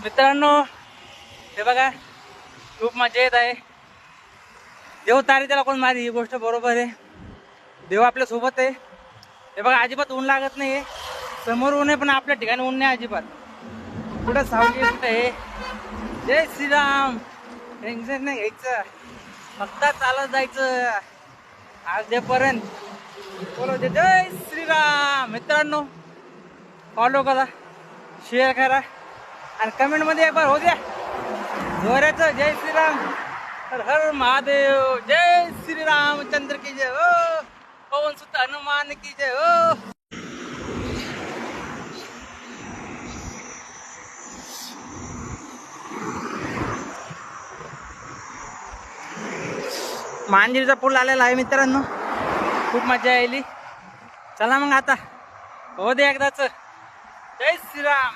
मित्रांनो हे बघा खूप मजा येत आहे. देव तारी त्याला कोण मारी, ही गोष्ट बरोबर आहे. देव आपल्या सोबत आहे. हे बघा अजिबात ऊन लागत नाही, समोर ऊन आहे पण आपल्या ठिकाणी ऊन नाही अजिबात. कुठं सावली आहे. जय श्रीराम. टेन्शन नाही घ्यायचं, फक्त चालत जायचं अर्ध्यापर्यंत. बोलो जय श्रीराम. मित्रांनो फॉलो करा, शेअर करा आणि कमेंट मध्ये एक बार हो द्या जोराचं जय श्रीराम. हर हर महादेव. जय श्रीराम चंद्र की जय हो. पवन सुत हनुमान की जय हो. मांजरीचा पूल आलेला आहे मित्रांनो, खूप मजा आली. चला मग आता हो दे एकदाच जय श्रीराम.